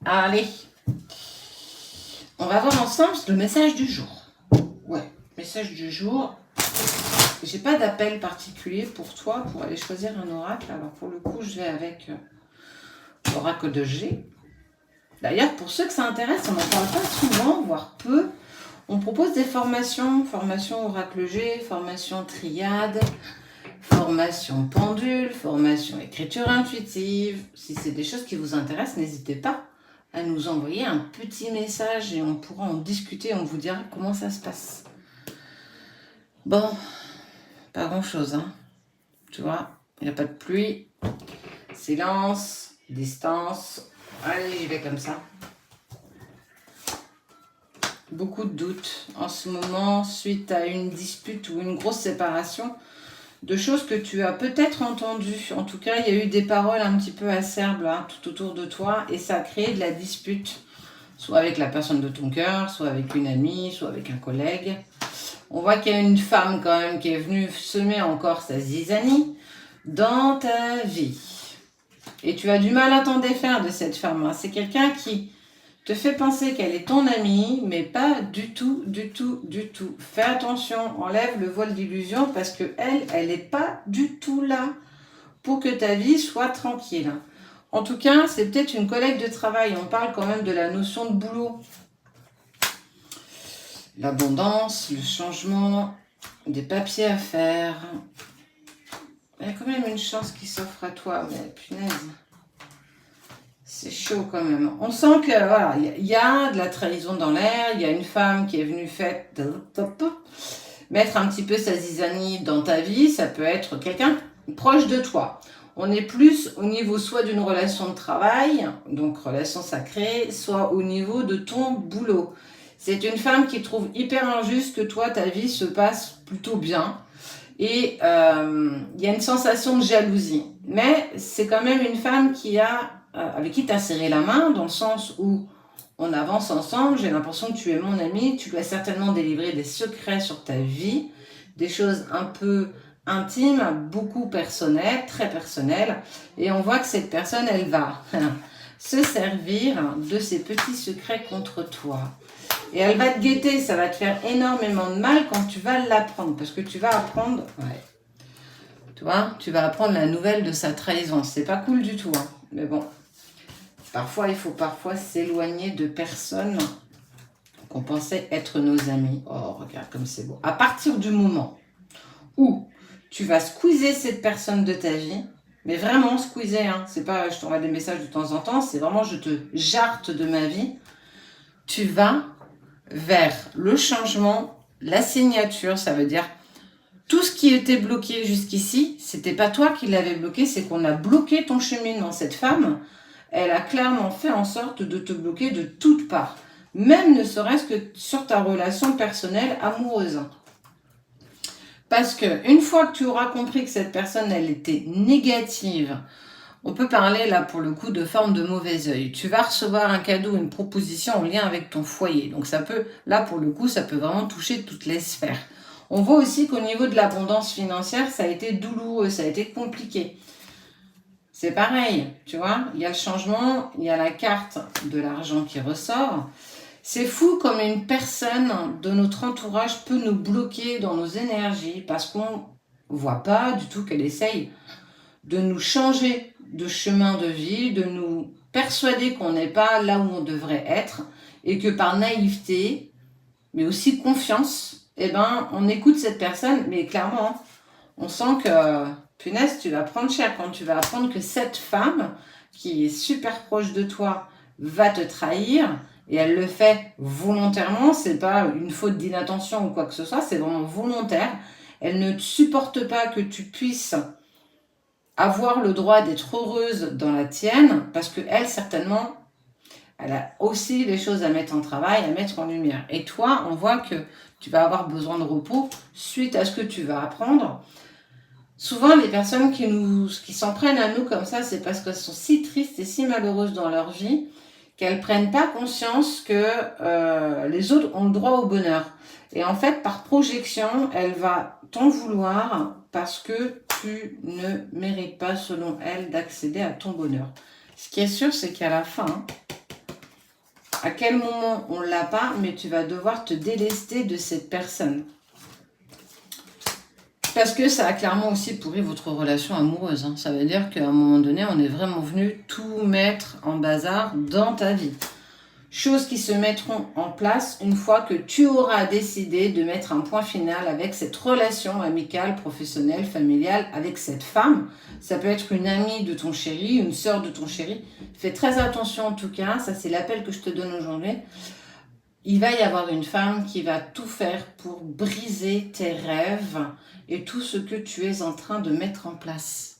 Allez, on va voir ensemble le message du jour. Ouais, message du jour. J'ai pas d'appel particulier pour toi pour aller choisir un oracle. Alors pour le coup, je vais avec l'oracle de G. D'ailleurs, pour ceux que ça intéresse, on n'en parle pas souvent, voire peu. On propose des formations, formation oracle G, formation triade, formation pendule, formation écriture intuitive. Si c'est des choses qui vous intéressent, n'hésitez pas à nous envoyer un petit message et on pourra en discuter, on vous dira comment ça se passe. Bon, pas grand chose, hein. Tu vois, il n'y a pas de pluie, silence, distance. Allez, j'y vais comme ça. Beaucoup de doutes en ce moment suite à une dispute ou une grosse séparation, de choses que tu as peut-être entendues. En tout cas, il y a eu des paroles un petit peu acerbes là, tout autour de toi et ça a créé de la dispute, soit avec la personne de ton cœur, soit avec une amie, soit avec un collègue. On voit qu'il y a une femme quand même qui est venue semer encore sa zizanie dans ta vie. Et tu as du mal à t'en défaire de cette femme. C'est quelqu'un qui te fait penser qu'elle est ton amie, mais pas du tout, du tout, du tout. Fais attention, enlève le voile d'illusion parce que elle n'est pas du tout là pour que ta vie soit tranquille. En tout cas, c'est peut-être une collègue de travail. On parle quand même de la notion de boulot. L'abondance, le changement, des papiers à faire. Il y a quand même une chance qui s'offre à toi, mais punaise. C'est chaud quand même. On sent que voilà, il y a de la trahison dans l'air. Il y a une femme qui est venue mettre un petit peu sa zizanie dans ta vie. Ça peut être quelqu'un proche de toi. On est plus au niveau soit d'une relation de travail, donc relation sacrée, soit au niveau de ton boulot. C'est une femme qui trouve hyper injuste que toi, ta vie se passe plutôt bien. Et il y a une sensation de jalousie. Mais c'est quand même une femme qui avec qui tu as serré la main, dans le sens où on avance ensemble. J'ai l'impression que tu es mon ami. Tu dois certainement délivrer des secrets sur ta vie, des choses un peu intimes, beaucoup personnelles, très personnelles. Et on voit que cette personne, elle va se servir de ces petits secrets contre toi. Et elle va te guetter, ça va te faire énormément de mal quand tu vas l'apprendre. Parce que tu vas apprendre, tu vois, tu vas apprendre la nouvelle de sa trahison. C'est pas cool du tout, hein. Mais bon, parfois, il faut s'éloigner de personnes qu'on pensait être nos amis. Oh, regarde comme c'est beau. À partir du moment où tu vas squeezer cette personne de ta vie, mais vraiment squeezer, hein, c'est pas je t'envoie des messages de temps en temps, c'est vraiment je te jarte de ma vie, tu vas vers le changement, la signature, ça veut dire tout ce qui était bloqué jusqu'ici, c'était pas toi qui l'avais bloqué, c'est qu'on a bloqué ton cheminement. Cette femme, elle a clairement fait en sorte de te bloquer de toutes parts, même ne serait-ce que sur ta relation personnelle amoureuse. Parce que une fois que tu auras compris que cette personne, elle était négative, on peut parler là pour le coup de forme de mauvais œil. Tu vas recevoir un cadeau, une proposition en lien avec ton foyer. Donc ça peut, là pour le coup, ça peut vraiment toucher toutes les sphères. On voit aussi qu'au niveau de l'abondance financière, ça a été douloureux, ça a été compliqué. C'est pareil, tu vois, il y a le changement, il y a la carte de l'argent qui ressort. C'est fou comme une personne de notre entourage peut nous bloquer dans nos énergies parce qu'on ne voit pas du tout qu'elle essaye de nous changer de chemin de vie, de nous persuader qu'on n'est pas là où on devrait être et que par naïveté, mais aussi confiance, eh ben, on écoute cette personne, mais clairement, on sent que, punaise, tu vas prendre cher quand tu vas apprendre que cette femme, qui est super proche de toi, va te trahir, et elle le fait volontairement, c'est pas une faute d'inattention ou quoi que ce soit, c'est vraiment volontaire. Elle ne supporte pas que tu puisses avoir le droit d'être heureuse dans la tienne, parce que elle, certainement, elle a aussi des choses à mettre en travail, à mettre en lumière. Et toi, on voit que tu vas avoir besoin de repos suite à ce que tu vas apprendre. Souvent, les personnes qui s'en prennent à nous comme ça, c'est parce qu'elles sont si tristes et si malheureuses dans leur vie qu'elles prennent pas conscience que les autres ont le droit au bonheur. Et en fait, par projection, elle va t'en vouloir parce que tu ne mérites pas, selon elle, d'accéder à ton bonheur. Ce qui est sûr, c'est qu'à la fin, à quel moment on ne l'a pas, mais tu vas devoir te délester de cette personne. Parce que ça a clairement aussi pourri votre relation amoureuse. Hein. Ça veut dire qu'à un moment donné, on est vraiment venu tout mettre en bazar dans ta vie. Choses qui se mettront en place une fois que tu auras décidé de mettre un point final avec cette relation amicale, professionnelle, familiale, avec cette femme. Ça peut être une amie de ton chéri, une sœur de ton chéri. Fais très attention en tout cas, ça c'est l'appel que je te donne aujourd'hui. Il va y avoir une femme qui va tout faire pour briser tes rêves et tout ce que tu es en train de mettre en place.